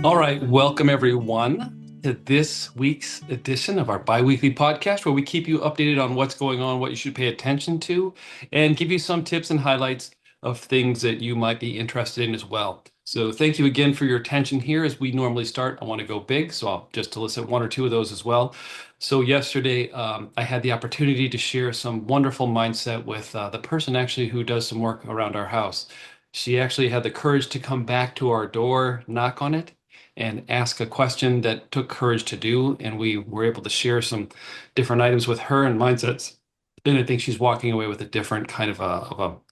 All right, welcome everyone to this week's edition of our bi-weekly podcast where we keep you updated on what's going on, what you should pay attention to, and give you some tips and highlights of things that you might be interested in as well. So thank you again for your attention here. As we normally start, I want to go big, so I'll just to list one or two of those as well. So yesterday, I had the opportunity to share some wonderful mindset with the person actually who does some work around our house. She actually had the courage to come back to our door, knock on it, and ask a question that took courage to do. And we were able to share some different items with her and mindsets. And I think she's walking away with a different kind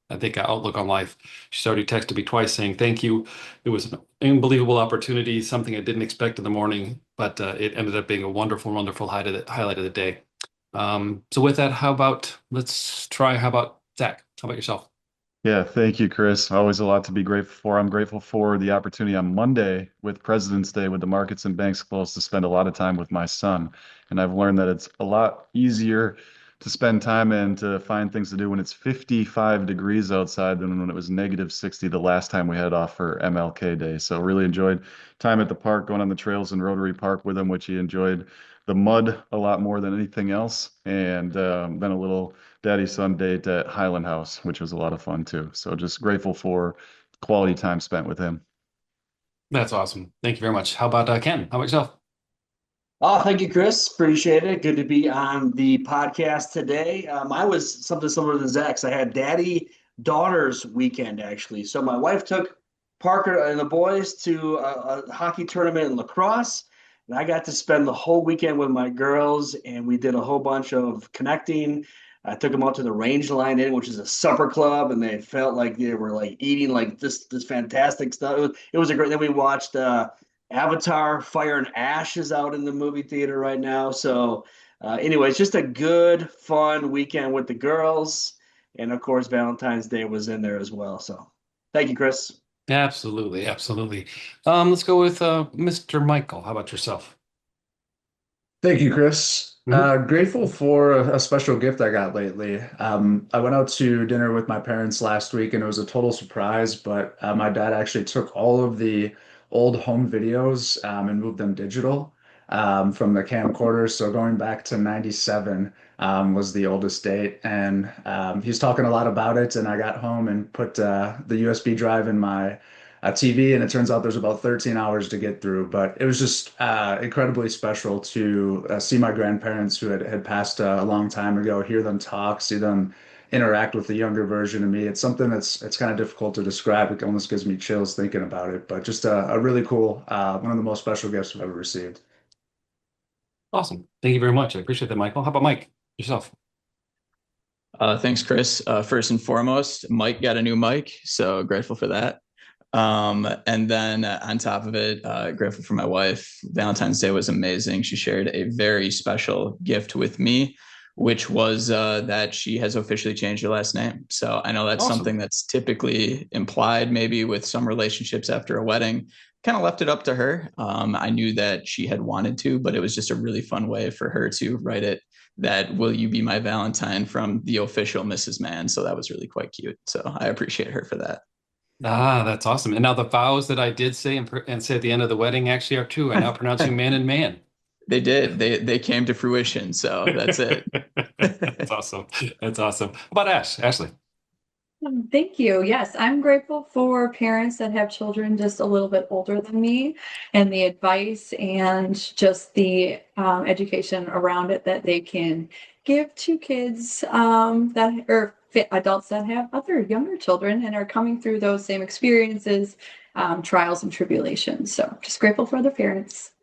I think, outlook on life. She's already texted me twice saying thank you. It was an unbelievable opportunity, something I didn't expect in the morning, but it ended up being a wonderful, wonderful highlight of the day. So with that, how about Zach? How about yourself? Yeah, thank you, Chris. Always a lot to be grateful for. I'm grateful for the opportunity on Monday with President's Day, with the markets and banks closed, to spend a lot of time with my son. And I've learned that it's a lot easier to spend time and to find things to do when it's 55 degrees outside than when it was negative 60 the last time we had off for MLK Day. So really enjoyed time at the park, going on the trails in Rotary Park with him, which he enjoyed the mud a lot more than anything else. And then a little daddy son date at Highland House, which was a lot of fun too. So just grateful for quality time spent with him. That's awesome. Thank you very much. How about Ken? How about yourself? Oh, thank you, Chris. Appreciate it. Good to be on the podcast today. I was something similar to Zach's. I had daddy daughters weekend actually. So my wife took Parker and the boys to a hockey tournament in lacrosse, and I got to spend the whole weekend with my girls, and we did a whole bunch of connecting. I took them out to the Range Line Inn, which is a supper club, and they felt like they were like eating like this fantastic stuff. It was a great. Then we watched Avatar Fire and Ash is out in the movie theater right now. So, anyways, just a good, fun weekend with the girls. And of course, Valentine's Day was in there as well. So, thank you, Chris. Absolutely, absolutely. Let's go with Mr. Michael. How about yourself? Thank you, Chris. Hmm. Grateful for a special gift I got lately. I went out to dinner with my parents last week and it was a total surprise, but my dad actually took all of the old home videos and moved them digital from the camcorder. So going back to 97 was the oldest date. And he's talking a lot about it. And I got home and put the USB drive in my TV, and it turns out there's about 13 hours to get through. But it was just incredibly special to see my grandparents who had passed a long time ago, hear them talk, see them interact with the younger version of me. It's something that's it's kind of difficult to describe. It almost gives me chills thinking about it. But just a really cool, one of the most special gifts I've ever received. Awesome. Thank you very much. I appreciate that, Michael. How about Mike? Yourself? Thanks, Chris. First and foremost, Mike got a new mic, so grateful for that. And then on top of it, grateful for my wife. Valentine's Day was amazing. She shared a very special gift with me, which was that she has officially changed her last name. So I know that's Awesome. something that's typically implied, maybe with some relationships after a wedding. Kind of left it up to her. I knew that she had wanted to, but it was just a really fun way for her to write it that will you be my Valentine from the official Mrs. Mann. So that was really quite cute. So I appreciate her for that. Ah, that's awesome. And now the vows that I did say and say at the end of the wedding actually are true. I now pronounce you man and man. They did. They came to fruition. So that's it. That's awesome. That's awesome. How about Ashley? Thank you. Yes, I'm grateful for parents that have children just a little bit older than me and the advice and just the education around it that they can give to kids that or adults that have other younger children and are coming through those same experiences, trials and tribulations. So just grateful for the parents.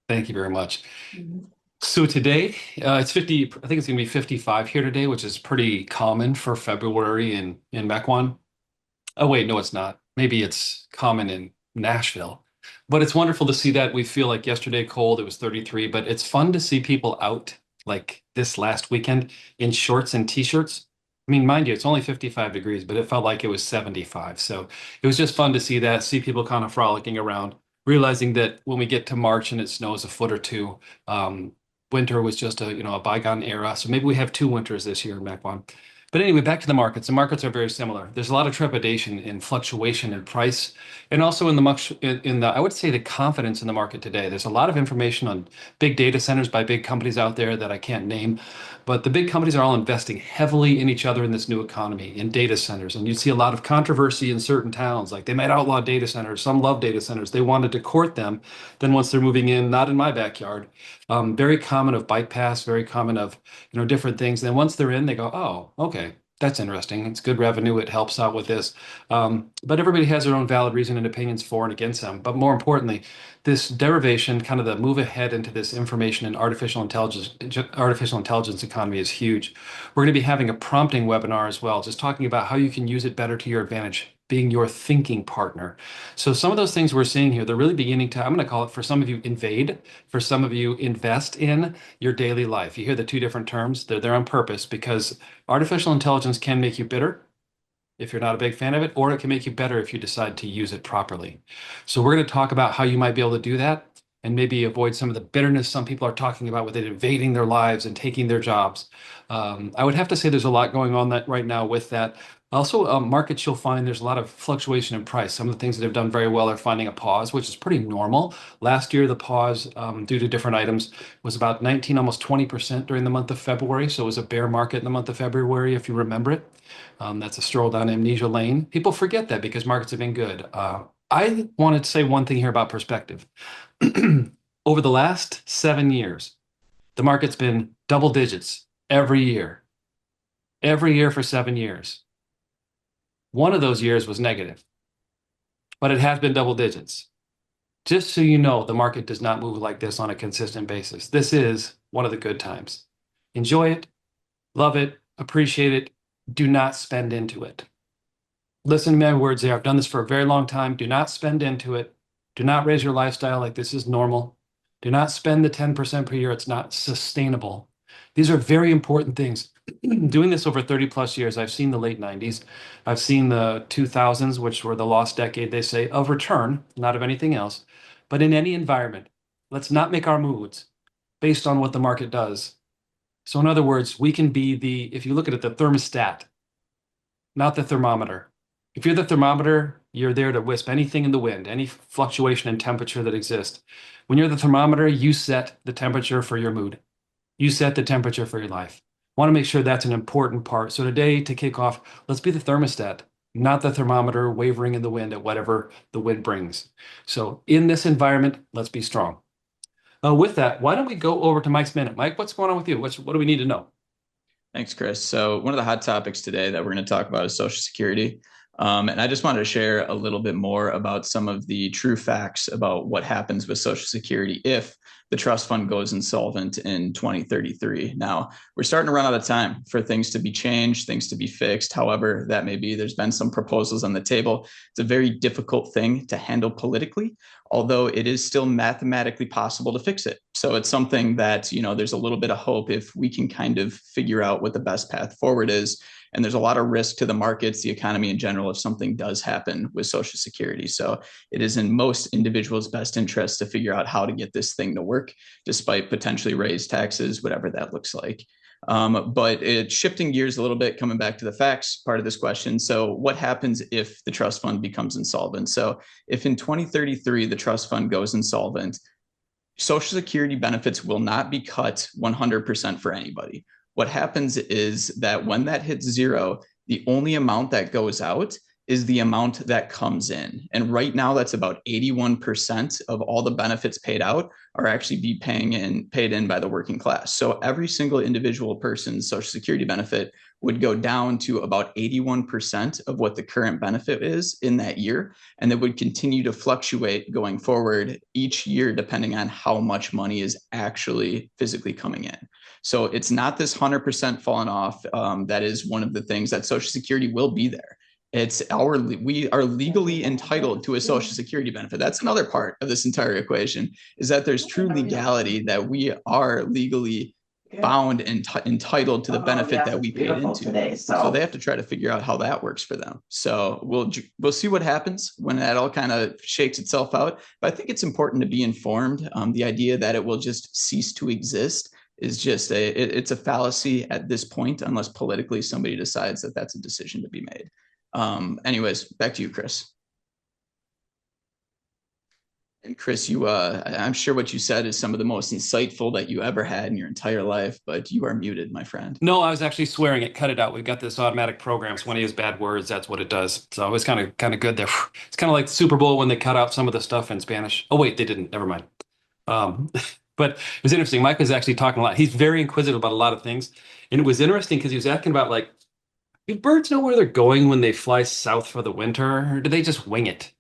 Thank you very much. So today, it's 50, I think it's going to be 55 here today, which is pretty common for February in Mequon. Oh, wait, no, it's not. Maybe it's common in Nashville. But it's wonderful to see that. We feel like yesterday cold, it was 33, but it's fun to see people out like this last weekend in shorts and t-shirts. I mean, mind you, it's only 55 degrees, but it felt like it was 75. So it was just fun to see that, see people kind of frolicking around, realizing that when we get to March and it snows a foot or two, um, winter was just a bygone era. So maybe we have two winters this year in Mequon. But anyway, back to the markets. The markets are very similar. There's a lot of trepidation in fluctuation in price, and also in the I would say the confidence in the market today. There's a lot of information on big data centers by big companies out there that I can't name, but the big companies are all investing heavily in each other in this new economy, in data centers. And you see a lot of controversy in certain towns, like they might outlaw data centers. Some love data centers. They wanted to court them. Then once they're moving in, not in my backyard. Very common of bike paths, very common of different things. Then once they're in, they go, oh, okay, that's interesting. It's good revenue. It helps out with this. But everybody has their own valid reason and opinions for and against them. But more importantly, this derivation, kind of the move ahead into this information and artificial intelligence economy is huge. We're going to be having a prompting webinar as well, just talking about how you can use it better to your advantage, being your thinking partner. So some of those things we're seeing here, they're really beginning to, I'm going to call it, for some of you, invade, for some of you, invest in your daily life. You hear the two different terms, they're there on purpose, because artificial intelligence can make you bitter if you're not a big fan of it, or it can make you better if you decide to use it properly. So we're going to talk about how you might be able to do that and maybe avoid some of the bitterness some people are talking about with it invading their lives and taking their jobs. I would have to say there's a lot going on that right now with that. Also, markets, you'll find there's a lot of fluctuation in price. Some of the things that have done very well are finding a pause, which is pretty normal. Last year, the pause, due to different items, was about 19, almost 20% during the month of February. So it was a bear market in the month of February, if you remember it. That's a stroll down amnesia lane. People forget that because markets have been good. I wanted to say one thing here about perspective. Over the last 7 years, the market's been double digits every year for 7 years. One of those years was negative, but it has been double digits. Just so you know, the market does not move like this on a consistent basis. This is one of the good times. Enjoy it, love it, appreciate it. Do not spend into it. Listen to my words there. I've done this for a very long time. Do not spend into it. Do not raise your lifestyle like this is normal. Do not spend the 10% per year. It's not sustainable. These are very important things. Doing this over 30 plus years, I've seen the late 90s. I've seen the 2000s, which were the lost decade, they say, of return, not of anything else. But in any environment, let's not make our moods based on what the market does. So in other words, we can be if you look at it, the thermostat, not the thermometer. If you're the thermometer, you're there to wisp anything in the wind, any fluctuation in temperature that exists. When you're the thermometer, you set the temperature for your mood. You set the temperature for your life. Want to make sure that's an important part. So today, to kick off, let's be the thermostat, not the thermometer wavering in the wind at whatever the wind brings. So in this environment, let's be strong. With that, why don't we go over to Mike's Minute? Mike, what's going on with you? What do we need to know? Thanks, Chris. So one of the hot topics today that we're going to talk about is Social Security. And I just wanted to share a little bit more about some of the true facts about what happens with Social Security if the trust fund goes insolvent in 2033. Now, we're starting to run out of time for things to be changed, things to be fixed, however that may be. There's been some proposals on the table. It's a very difficult thing to handle politically, although it is still mathematically possible to fix it. So it's something that, there's a little bit of hope if we can kind of figure out what the best path forward is. And there's a lot of risk to the markets, the economy in general, if something does happen with Social Security. So it is in most individuals' best interest to figure out how to get this thing to work, despite potentially raised taxes, whatever that looks like. But it's shifting gears a little bit, coming back to the facts part of this question. So what happens if the trust fund becomes insolvent? So if in 2033, the trust fund goes insolvent, Social Security benefits will not be cut 100% for anybody. What happens is that when that hits zero, the only amount that goes out is the amount that comes in. And right now, that's about 81% of all the benefits paid out are actually paid in by the working class. So every single individual person's Social Security benefit would go down to about 81% of what the current benefit is in that year. And it would continue to fluctuate going forward each year, depending on how much money is actually physically coming in. So it's not this 100% falling off. That is one of the things that Social Security will be there. We are legally entitled to a Social Security benefit. That's another part of this entire equation, is that there's true legality that we are legally bound and entitled to the benefit that we paid into. Today, so they have to try to figure out how that works for them. So we'll see what happens when that all kind of shakes itself out. But I think it's important to be informed. The idea that it will just cease to exist is just it's a fallacy at this point, unless politically somebody decides that that's a decision to be made. Anyways, back to you, Chris. And Chris, I'm sure what you said is some of the most insightful that you ever had in your entire life, but you are muted, my friend. No, I was actually swearing it. Cut it out. We've got this automatic program. So when he has bad words, that's what it does. So it was kind of good there. It's kind of like the Super Bowl when they cut out some of the stuff in Spanish. Oh wait, they didn't. Never mind. But it was interesting. Mike was actually talking a lot. He's very inquisitive about a lot of things, and it was interesting because he was asking about like, do birds know where they're going when they fly south for the winter, or do they just wing it?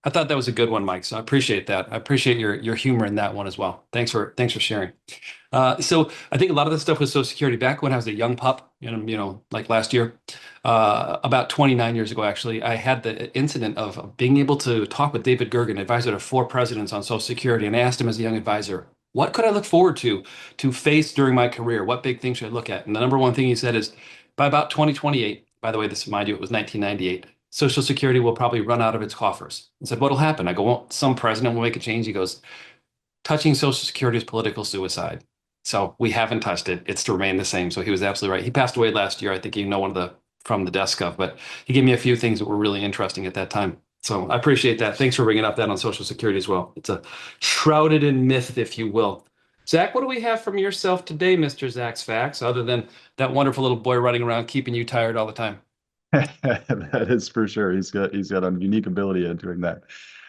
I thought that was a good one, Mike. So I appreciate that. I appreciate your humor in that one as well. Thanks for sharing. So I think a lot of this stuff was Social Security back when I was a young pup, like last year, about 29 years ago, actually, I had the incident of being able to talk with David Gergen, advisor to 4 presidents on Social Security, and I asked him as a young advisor, what could I look forward to face during my career? What big things should I look at? And the number one thing he said is by about 2028, by the way, this, mind you, it was 1998. Social Security will probably run out of its coffers. I said, what'll happen? I go, well, some president will make a change. He goes, touching Social Security is political suicide. So we haven't touched it. It's to remain the same. So he was absolutely right. He passed away last year. I think you know one of the from the desk of, but he gave me a few things that were really interesting at that time. So I appreciate that. Thanks for bringing up that on Social Security as well. It's a shrouded in myth, if you will. Zach, what do we have from yourself today, Mr. Zach's Facts, other than that wonderful little boy running around keeping you tired all the time? That is for sure. He's got a unique ability at doing that.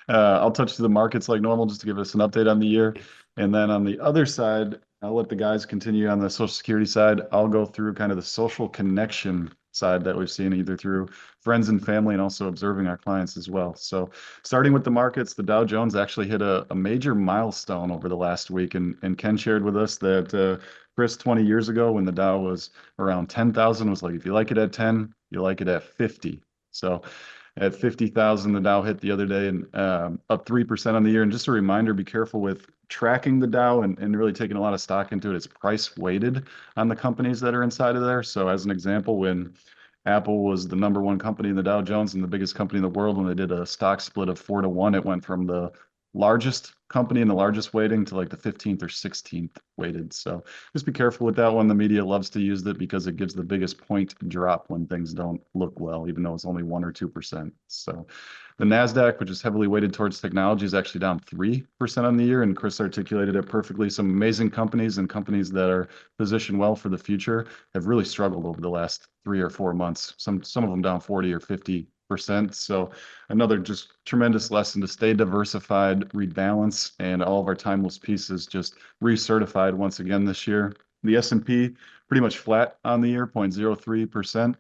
I'll touch to the markets like normal just to give us an update on the year. And then on the other side, I'll let the guys continue on the Social Security side. I'll go through kind of the social connection side that we've seen either through friends and family and also observing our clients as well. So starting with the markets, the Dow Jones actually hit a major milestone over the last week. And Ken shared with us that Chris, 20 years ago when the Dow was around 10,000 was like, if you like it at 10, you like it at 50. So at 50,000, the Dow hit the other day and up 3% on the year. And just a reminder, be careful with tracking the Dow and really taking a lot of stock into it. It's price weighted on the companies that are inside of there. So as an example, when Apple was the #1 company in the Dow Jones and the biggest company in the world, when they did a stock split of 4-to-1, it went from the largest company and the largest weighting to like the 15th or 16th weighted. So just be careful with that one. The media loves to use it because it gives the biggest point drop when things don't look well, even though it's only 1 or 2%. So the NASDAQ, which is heavily weighted towards technology, is actually down 3% on the year. And Chris articulated it perfectly. Some amazing companies and companies that are positioned well for the future have really struggled over the last 3 or 4 months. Some of them down 40 or 50%. So another just tremendous lesson to stay diversified, rebalance, and all of our timeless pieces just recertified once again this year. The S&P pretty much flat on the year, 0.03%.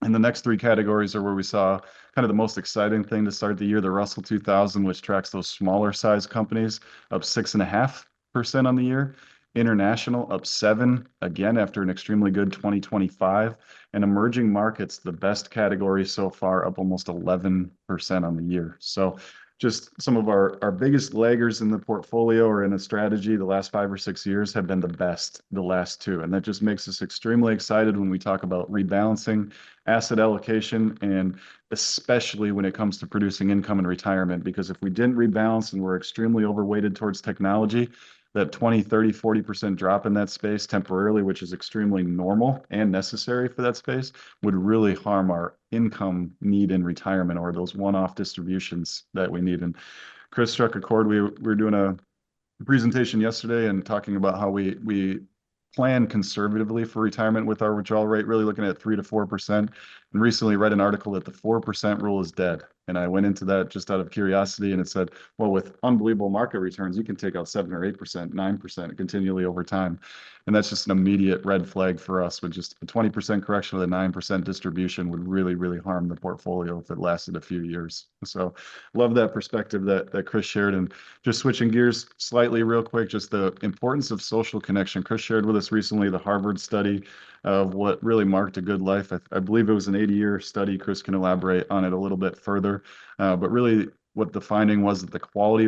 And the next 3 categories are where we saw kind of the most exciting thing to start the year. The Russell 2000, which tracks those smaller size companies, up 6.5% on the year. International up 7 again after an extremely good 2025, and emerging markets, the best category so far, up almost 11% on the year. So just some of our biggest laggers in the portfolio or in a strategy the last 5 or 6 years have been the best the last 2. And that just makes us extremely excited when we talk about rebalancing, asset allocation, and especially when it comes to producing income in retirement. Because if we didn't rebalance and we're extremely overweighted towards technology, that 20, 30, 40% drop in that space temporarily, which is extremely normal and necessary for that space, would really harm our income need in retirement or those one-off distributions that we need. And Chris struck a chord. We were doing a presentation yesterday and talking about how we plan conservatively for retirement with our withdrawal rate, really looking at 3 to 4%. And recently read an article that the 4% rule is dead. And I went into that just out of curiosity, and it said, well, with unbelievable market returns, you can take out 7 or 8%, 9% continually over time. And that's just an immediate red flag for us. With just a 20% correction with a 9% distribution would really, really harm the portfolio if it lasted a few years. So love that perspective that Chris shared. And just switching gears slightly real quick, just the importance of social connection. Chris shared with us recently the Harvard study of what really marked a good life. I believe it was an 80-year study. Chris can elaborate on it a little bit further. But really what the finding was that the quality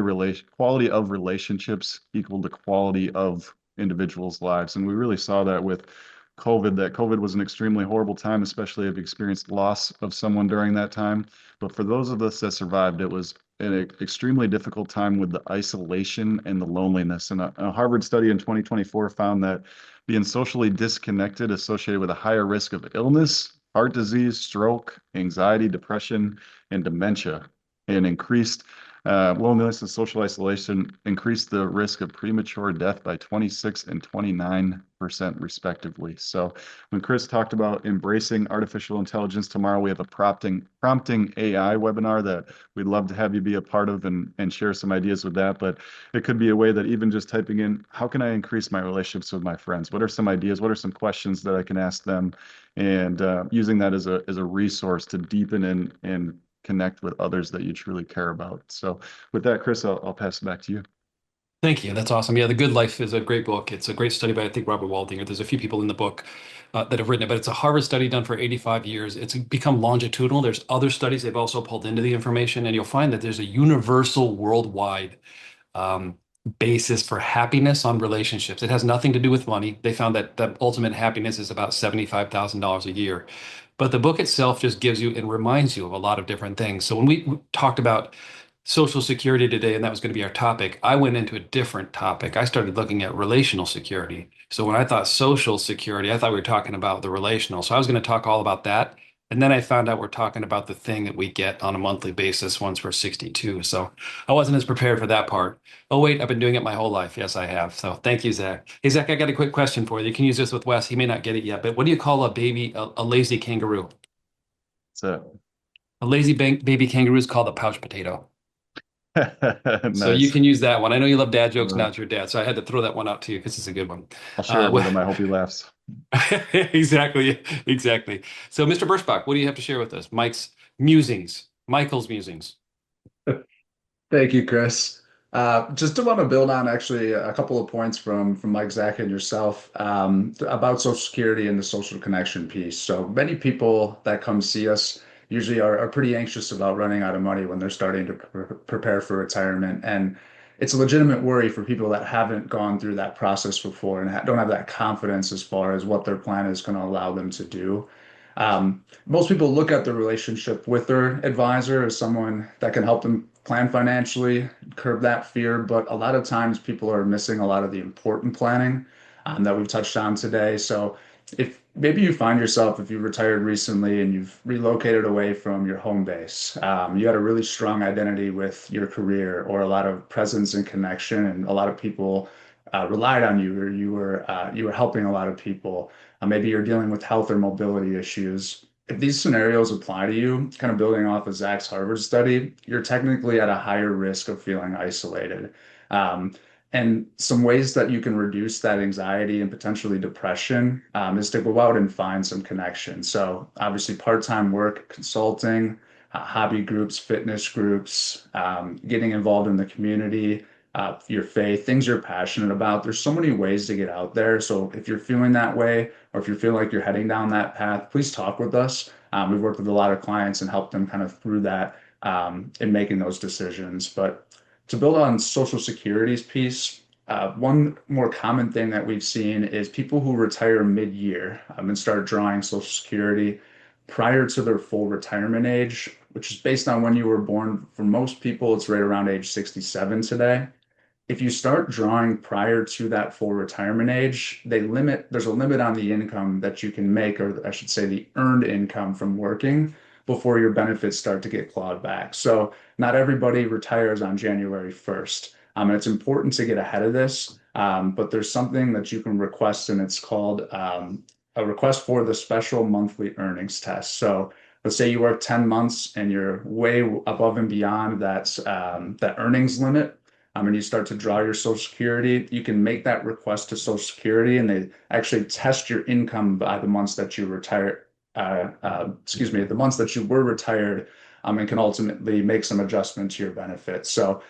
of relationships equaled the quality of individuals' lives. And we really saw that with COVID, that COVID was an extremely horrible time, especially if you experienced loss of someone during that time. But for those of us that survived, it was an extremely difficult time with the isolation and the loneliness. And a Harvard study in 2024 found that being socially disconnected associated with a higher risk of illness, heart disease, stroke, anxiety, depression, and dementia, and increased loneliness and social isolation increased the risk of premature death by 26 and 29% respectively. So when Chris talked about embracing artificial intelligence tomorrow, we have a prompting AI webinar that we'd love to have you be a part of and share some ideas with that. But it could be a way that even just typing in, how can I increase my relationships with my friends? What are some ideas? What are some questions that I can ask them? And using that as a resource to deepen and connect with others that you truly care about. So with that, Chris, I'll pass it back to you. Thank you. That's awesome. Yeah, The Good Life is a great book. It's a great study by, I think, Robert Waldinger. There's a few people in the book that have written it, but it's a Harvard study done for 85 years. It's become longitudinal. There's other studies they've also pulled into the information, and you'll find that there's a universal worldwide um, basis for happiness on relationships. It has nothing to do with money. They found that the ultimate happiness is about $75,000 a year. But the book itself just gives you and reminds you of a lot of different things. So when we talked about Social Security today, and that was going to be our topic, I went into a different topic. I started looking at relational security. So when I thought Social Security, I thought we were talking about the relational. So I was going to talk all about that. And then I found out we're talking about the thing that we get on a monthly basis once we're 62. So I wasn't as prepared for that part. Oh, wait, I've been doing it my whole life. Yes, I have. So thank you, Zach. Hey, Zach, I got a quick question for you. You can use this with Wes. He may not get it yet, but what do you call a baby, a lazy kangaroo? So A lazy baby kangaroo is called a pouch potato. So you nice. can use that one. I know you love dad jokes, not your dad. So I had to throw that one out to you because it's a good one. I'll share it with him. I hope he laughs. Exactly. Exactly. So, Mr. Birschbach, what do you have to share with us? Mike's musings, Michael's musings. Thank you, Chris. Just to want to build on actually a couple of points from Mike, Zach, and yourself about Social Security and the social connection piece. So many people that come see us usually are pretty anxious about running out of money when they're starting to prepare for retirement. And it's a legitimate worry for people that haven't gone through that process before and don't have that confidence as far as what their plan is going to allow them to do. Most people look at the relationship with their advisor as someone that can help them plan financially, curb that fear. But a lot of times people are missing a lot of the important planning that we've touched on today. So if maybe you find yourself, if you retired recently and you've relocated away from your home base, you had a really strong identity with your career or a lot of presence and connection, and a lot of people relied on you, or you were helping a lot of people. Maybe you're dealing with health or mobility issues. If these scenarios apply to you, kind of building off of Zach's Harvard study, you're technically at a higher risk of feeling isolated. And some ways that you can reduce that anxiety and potentially depression is to go out and find some connection. So obviously part-time work, consulting, hobby groups, fitness groups, getting involved in the community, your faith, things you're passionate about. There's so many ways to get out there. So if you're feeling that way, or if you feel like you're heading down that path, please talk with us. We've worked with a lot of clients and helped them kind of through that in making those decisions. But to build on Social Security's piece, one more common thing that we've seen is people who retire mid-year and start drawing Social Security prior to their full retirement age, which is based on when you were born. For most people, it's right around age 67 today. If you start drawing prior to that full retirement age, there's a limit on the income that you can make, or I should say the earned income from working before your benefits start to get clawed back. So not everybody retires on January 1st. And it's important to get ahead of this, but there's something that you can request, and it's called a request for the special monthly earnings test. So let's say you work 10 months and you're way above and beyond that earnings limit, and you start to draw your Social Security. You can make that request to Social Security, and they actually test your income by the months that you retire. The months that you were retired, and can ultimately make some adjustment to your benefits. So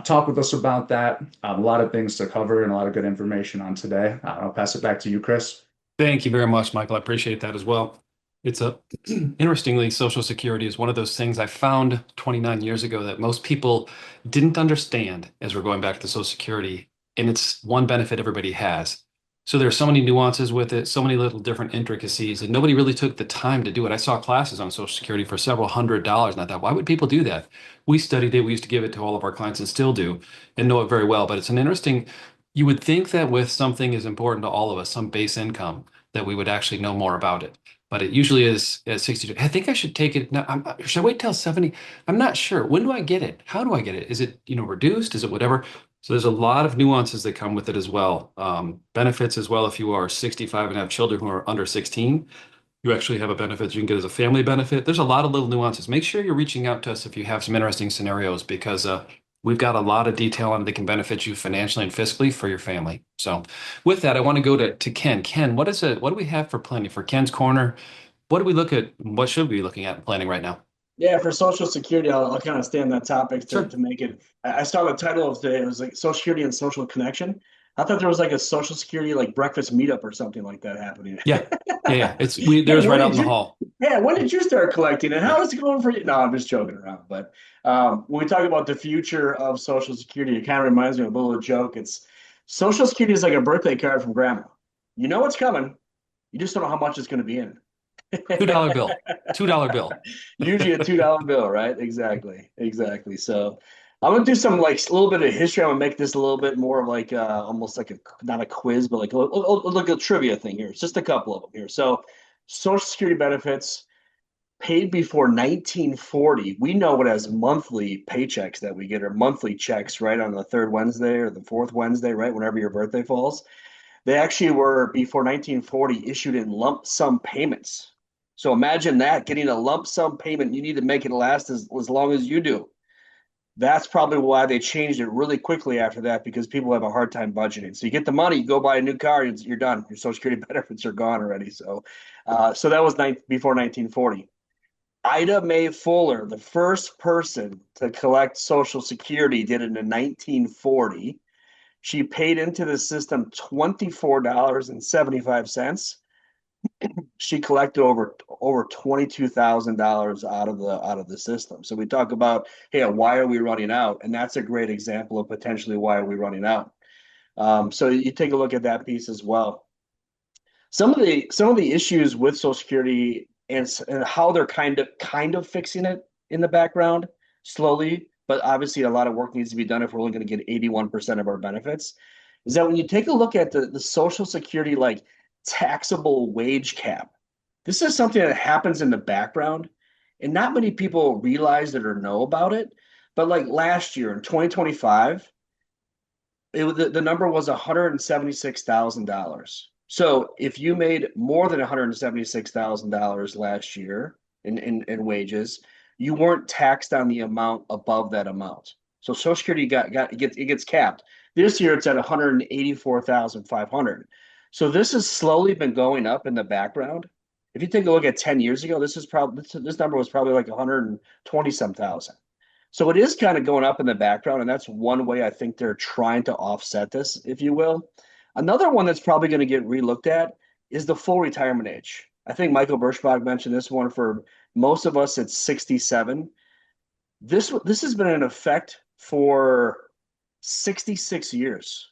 talk with us about that. A lot of things to cover and a lot of good information on today. I'll pass it back to you, Chris. Thank you very much, Michael. I appreciate that as well. It's interestingly, Social Security is one of those things I found 29 years ago that most people didn't understand as we're going back to Social Security. And it's one benefit everybody has. So there's so many nuances with it, so many little different intricacies, and nobody really took the time to do it. I saw classes on Social Security for several $100s, and I thought, why would people do that? We studied it. We used to give it to all of our clients and still do and know it very well. But it's an interesting, you would think that with something as important to all of us, some base income, that we would actually know more about it. But it usually is at 62. I think I should take it now. Should I wait till 70? I'm not sure. When do I get it? How do I get it? Is it, reduced? Is it whatever? So there's a lot of nuances that come with it as well. Benefits as well. If you are 65 and have children who are under 16, you actually have a benefit you can get as a family benefit. There's a lot of little nuances. Make sure you're reaching out to us if you have some interesting scenarios because we've got a lot of detail on it that can benefit you financially and fiscally for your family. So with that, I want to go to Ken. Ken, what do we have for planning for Ken's Corner? What do we look at? What should we be looking at in planning right now? Yeah, for Social Security, I'll kind of stay on that topic Sure. to make it. I saw the title of today. It was like Social Security and Social Connection. I thought there was like a Social Security like breakfast meetup or something like that happening. Yeah. There's right out in the hall. Yeah, when did you start collecting and how is it going for you? No, I'm just joking around. But when we talk about the future of Social Security, it kind of reminds me of a little joke. It's Social Security is like a birthday card from grandma. You know what's coming. You just don't know how much it's going to be in. $2 bill. $2 bill. Usually a $2 bill, right? Exactly. So I'm gonna do some like a little bit of history. I'm gonna make this a little bit more of like almost like a not a quiz, but like a trivia thing here. It's just a couple of them here. So Social Security benefits paid before 1940. We know it as monthly paychecks that we get or monthly checks, right? On the third Wednesday or the fourth Wednesday, right? Whenever your birthday falls. They actually were before 1940 issued in lump sum payments. So imagine that getting a lump sum payment, you need to make it last as long as you do. That's probably why they changed it really quickly after that because people have a hard time budgeting. So you get the money, you go buy a new car, you're done. Your Social Security benefits are gone already. So that was before 1940. Ida Mae Fuller, the first person to collect Social Security, did it in 1940. She paid into the system $24.75. She collected over $22,000 out of the system. So we talk about, hey, why are we running out? And that's a great example of potentially why are we running out. So you take a look at that piece as well. Some of the issues with Social Security and how they're kind of fixing it in the background slowly, but obviously a lot of work needs to be done if we're only going to get 81% of our benefits. Is that when you take a look at the Social Security like taxable wage cap. This is something that happens in the background, and not many people realize it or know about it. But like last year in 2025, the number was $176,000. So if you made more than $176,000 last year in wages, you weren't taxed on the amount above that amount. So Social Security gets capped. This year it's at 184,500. So this has slowly been going up in the background. If you take a look at 10 years ago, this number was probably like 120 some thousand. So it is kind of going up in the background, and that's one way I think they're trying to offset this, if you will. Another one that's probably going to get relooked at is the full retirement age. I think Michael Birschbach mentioned this one. For most of us, it's 67. This has been in effect for 66 years.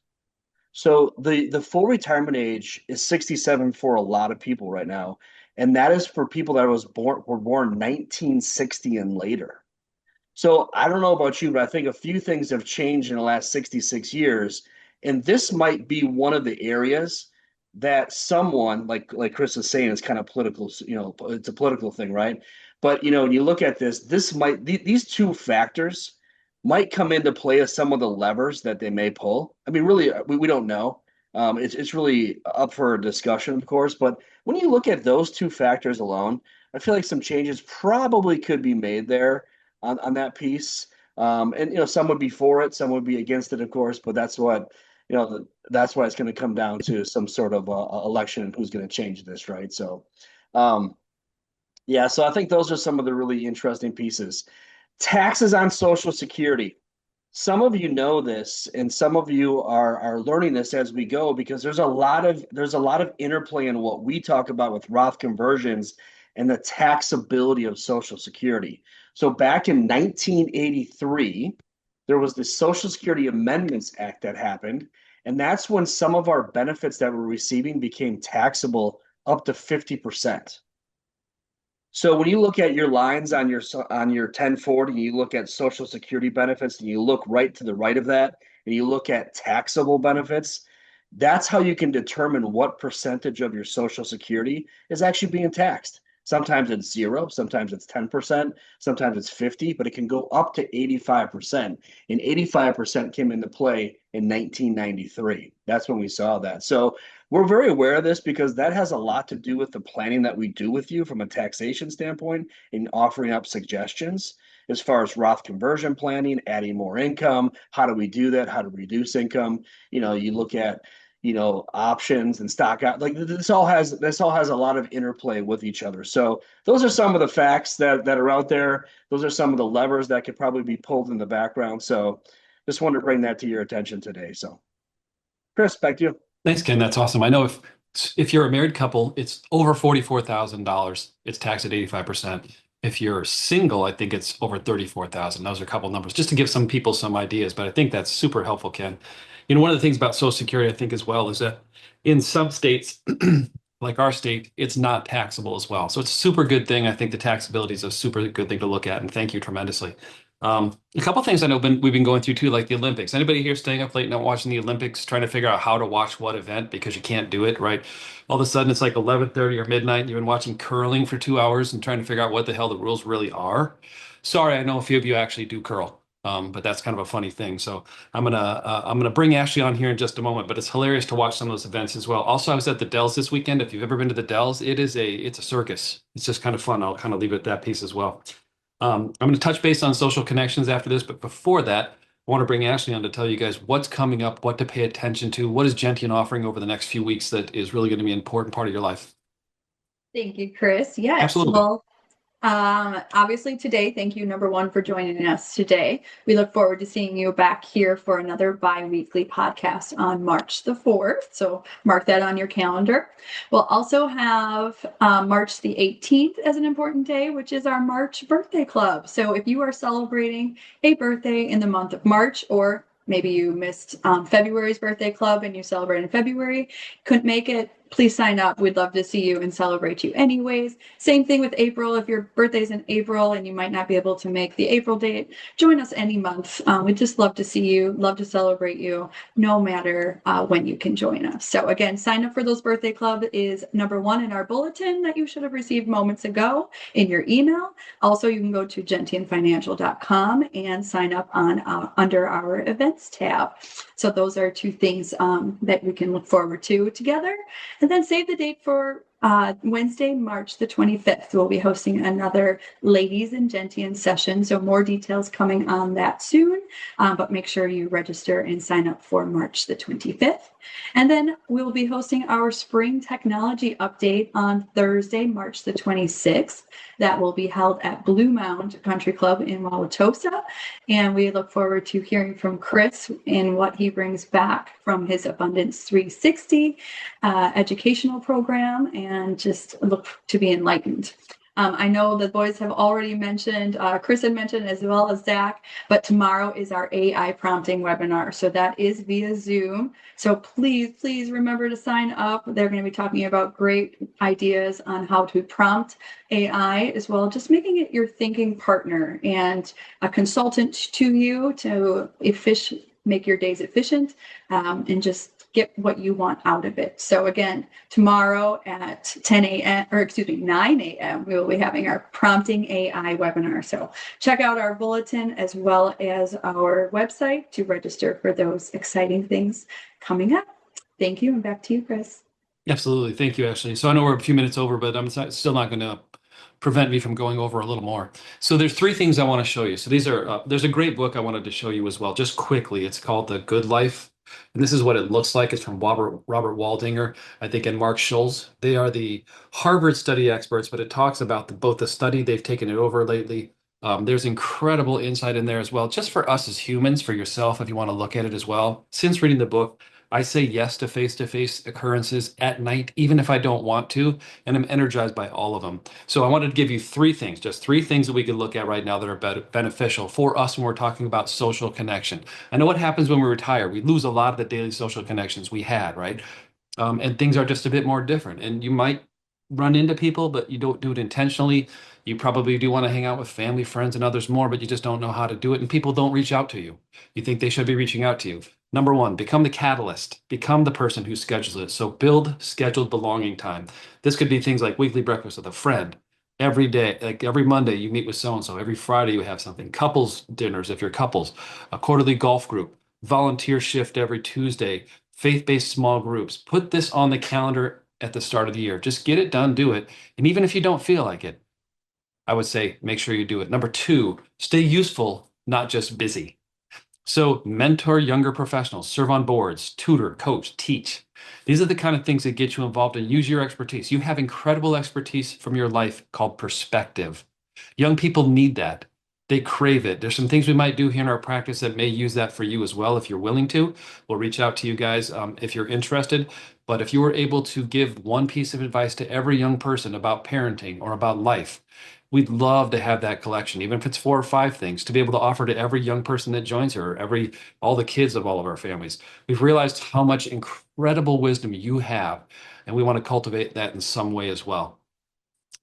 So the full retirement age is 67 for a lot of people right now, and that is for people that were born 1960 and later. So I don't know about you, but I think a few things have changed in the last 66 years, and this might be one of the areas that someone like Chris is saying is kind of political. It's a political thing, right? But when you look at this, these two factors might come into play as some of the levers that they may pull. I mean, really, we don't know. It's really up for discussion, of course. But when you look at those two factors alone, I feel like some changes probably could be made there on that piece. And some would be for it, some would be against it, of course. But that's what that's why it's going to come down to some sort of election and who's going to change this, right? So, yeah. So I think those are some of the really interesting pieces. Taxes on Social Security. Some of you know this, and some of you are learning this as we go because there's a lot of interplay in what we talk about with Roth conversions and the taxability of Social Security. So back in 1983, there was the Social Security Amendments Act that happened, And that's when some of our benefits that we're receiving became taxable up to 50%. So when you look at your lines on your 1040, and you look at Social Security benefits, and you look right to the right of that, and you look at taxable benefits, that's how you can determine what percentage of your Social Security is actually being taxed. Sometimes it's 0, sometimes it's 10%, sometimes it's 50, but it can go up to 85%. And 85% came into play in 1993. That's when we saw that. So we're very aware of this because that has a lot to do with the planning that we do with you from a taxation standpoint and offering up suggestions as far as Roth conversion planning, adding more income. How do we do that? How to reduce income? You look at options and stock out, like this all has a lot of interplay with each other. So those are some of the facts that are out there. Those are some of the levers that could probably be pulled in the background. So just wanted to bring that to your attention today. So Chris, back to you. Thanks, Ken. That's awesome. I know if you're a married couple, it's over $44,000. It's taxed at 85%. If you're single, I think it's over 34,000. Those are a couple numbers just to give some people some ideas, but I think that's super helpful, Ken. One of the things about Social Security, I think as well, is that in some states, like our state, it's not taxable as well. So it's a super good thing. I think the taxability is a super good thing to look at, and thank you tremendously. A couple of things I know we've been going through too, like the Olympics. Anybody here staying up late night watching the Olympics, trying to figure out how to watch what event because you can't do it, right? All of a sudden it's like 11:30 or midnight, and you've been watching curling for 2 hours and trying to figure out what the hell the rules really are. Sorry, I know a few of you actually do curl, but that's kind of a funny thing. So I'm gonna bring Ashley on here in just a moment, but it's hilarious to watch some of those events as well. Also, I was at the Dells this weekend. If you've ever been to the Dells, it's a circus. It's just kind of fun. I'll kind of leave it at that piece as well. I'm going to touch base on social connections after this, but before that, I want to bring Ashley on to tell you guys what's coming up, what to pay attention to, what is Gentian offering over the next few weeks that is really going to be an important part of your life. Thank you, Chris. Yes. Absolutely. Well, obviously today, thank you, number one, for joining us today. We look forward to seeing you back here for another bi-weekly podcast on March the 4th. So mark that on your calendar. We'll also have March the 18th as an important day, which is our March birthday club. So if you are celebrating a birthday in the month of March, or maybe you missed February's birthday club and you celebrate in February, couldn't make it, please sign up. We'd love to see you and celebrate you anyways. Same thing with April. If your birthday's in April and you might not be able to make the April date, join us any month. We'd just love to see you, love to celebrate you, no matter when you can join us. So again, sign up for those birthday club is number one in our bulletin that you should have received moments ago in your email. Also, you can go to gentianfinancial.com and sign up on under our events tab. So those are two things that we can look forward to together. And then save the date for Wednesday, March the 25th. We'll be hosting another Ladies and Gentian session. So more details coming on that soon, but make sure you register and sign up for March the 25th. And then we'll be hosting our spring technology update on Thursday, March the 26th. That will be held at Blue Mound Country Club in Wauwatosa. And we look forward to hearing from Chris in what he brings back from his Abundance 360 educational program, and just look to be enlightened. I know the boys have already mentioned, Chris had mentioned as well as Zach, but tomorrow is our AI prompting webinar. So that is via Zoom. So please remember to sign up. They're going to be talking about great ideas on how to prompt AI as well, just making it your thinking partner and a consultant to you to make your days efficient and just get what you want out of it. So again, tomorrow at 9 a.m., we will be having our Prompting AI webinar. So check out our bulletin as well as our website to register for those exciting things coming up. Thank you, and back to you, Chris. Absolutely. Thank you, Ashley. So I know we're a few minutes over, but I'm still not going to prevent me from going over a little more. So there's three things I want to show you. So these are, there's a great book I wanted to show you as well, just quickly. It's called The Good Life. And this is what it looks like. It's from Robert Waldinger, I think, and Mark Schulz. They are the Harvard study experts, but it talks about both the study, they've taken it over lately. There's incredible insight in there as well, just for us as humans, for yourself, if you want to look at it as well. Since reading the book, I say yes to face-to-face occurrences at night, even if I don't want to, and I'm energized by all of them. So I wanted to give you three things, just three things that we could look at right now that are beneficial for us when we're talking about social connection. I know what happens when we retire. We lose a lot of the daily social connections we had, right? And things are just a bit more different. And you might run into people, but you don't do it intentionally. You probably do want to hang out with family, friends, and others more, but you just don't know how to do it. And people don't reach out to you. You think they should be reaching out to you. Number one, become the catalyst, become the person who schedules it. So build scheduled belonging time. This could be things like weekly breakfast with a friend. Every day, like every Monday, you meet with so-and-so. Every Friday, you have something. Couples dinners, if you're couples, a quarterly golf group, volunteer shift every Tuesday, faith-based small groups. Put this on the calendar at the start of the year. Just get it done, do it. And even if you don't feel like it, I would say make sure you do it. Number two, stay useful, not just busy. So mentor younger professionals, serve on boards, tutor, coach, teach. These are the kind of things that get you involved and use your expertise. You have incredible expertise from your life called perspective. Young people need that. They crave it. There's some things we might do here in our practice that may use that for you as well if you're willing to. We'll reach out to you guys if you're interested. But if you were able to give one piece of advice to every young person about parenting or about life, we'd love to have that collection, even if it's 4 or 5 things, to be able to offer to every young person that joins her, all the kids of all of our families. We've realized how much incredible wisdom you have, and we want to cultivate that in some way as well.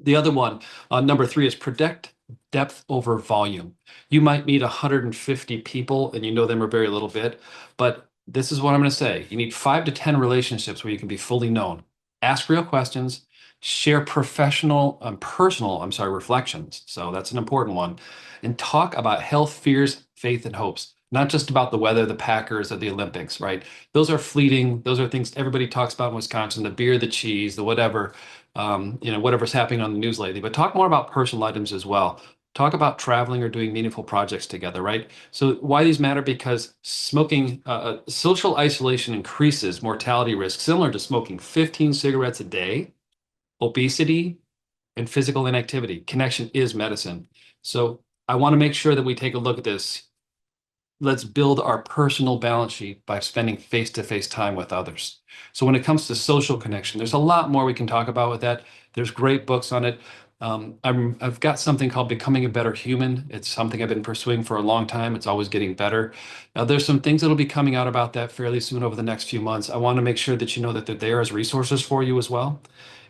The other one, number 3, is protect depth over volume. You might meet 150 people and you know them a very little bit, but this is what I'm going to say. You need 5 to 10 relationships where you can be fully known. Ask real questions, share personal reflections. So that's an important one. And talk about health, fears, faith, and hopes. Not just about the weather, the Packers, or the Olympics, right? Those are fleeting. Those are things everybody talks about in Wisconsin, the beer, the cheese, the whatever, whatever's happening on the news lately. But talk more about personal items as well. Talk about traveling or doing meaningful projects together, right? So why these matter? Because smoking, social isolation increases mortality risk, similar to smoking 15 cigarettes a day, obesity, and physical inactivity. Connection is medicine. So I want to make sure that we take a look at this. Let's build our personal balance sheet by spending face-to-face time with others. So when it comes to social connection, there's a lot more we can talk about with that. There's great books on it. I've got something called Becoming a Better Human. It's something I've been pursuing for a long time. It's always getting better. There's some things that'll be coming out about that fairly soon over the next few months. I want to make sure that you know that they're there as resources for you as well.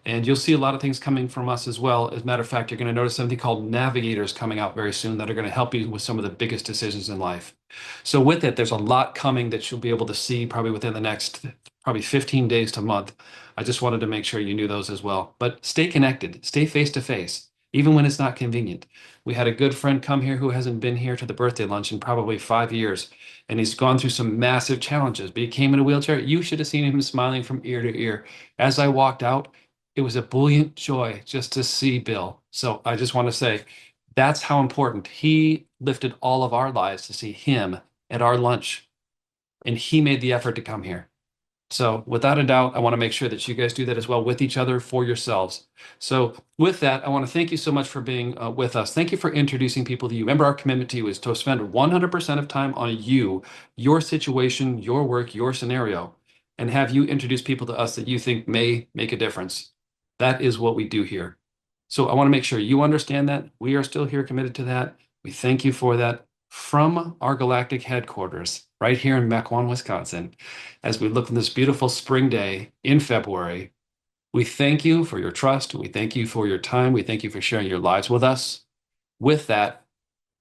And you'll see a lot of things coming from us as well. As a matter of fact, you're going to notice something called navigators coming out very soon that are going to help you with some of the biggest decisions in life. So with it, there's a lot coming that you'll be able to see probably within the next 15 days to a month. I just wanted to make sure you knew those as well. But stay connected, stay face to face, even when it's not convenient. We had a good friend come here who hasn't been here to the birthday lunch in probably 5 years, and he's gone through some massive challenges, but he came in a wheelchair. You should have seen him smiling from ear to ear. As I walked out, it was a buoyant joy just to see Bill. So I just want to say that's how important. He lifted all of our lives to see him at our lunch, and he made the effort to come here. So without a doubt, I want to make sure that you guys do that as well with each other, for yourselves. So with that, I want to thank you so much for being with us. Thank you for introducing people to you. Remember, our commitment to you is to spend 100% of time on you, your situation, your work, your scenario, and have you introduce people to us that you think may make a difference. That is what we do here. So I want to make sure you understand that. We are still here committed to that. We thank you for that from our galactic headquarters right here in Mequon, Wisconsin. As we look on this beautiful spring day in February, we thank you for your trust. We thank you for your time. We thank you for sharing your lives with us. With that,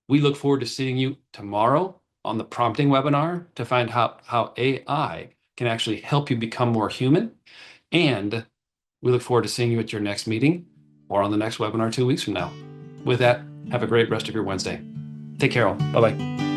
we look forward to seeing you tomorrow on the prompting webinar to find out how AI can actually help you become more human. And we look forward to seeing you at your next meeting or on the next webinar 2 weeks from now. With that, have a great rest of your Wednesday. Take care all. Bye-bye.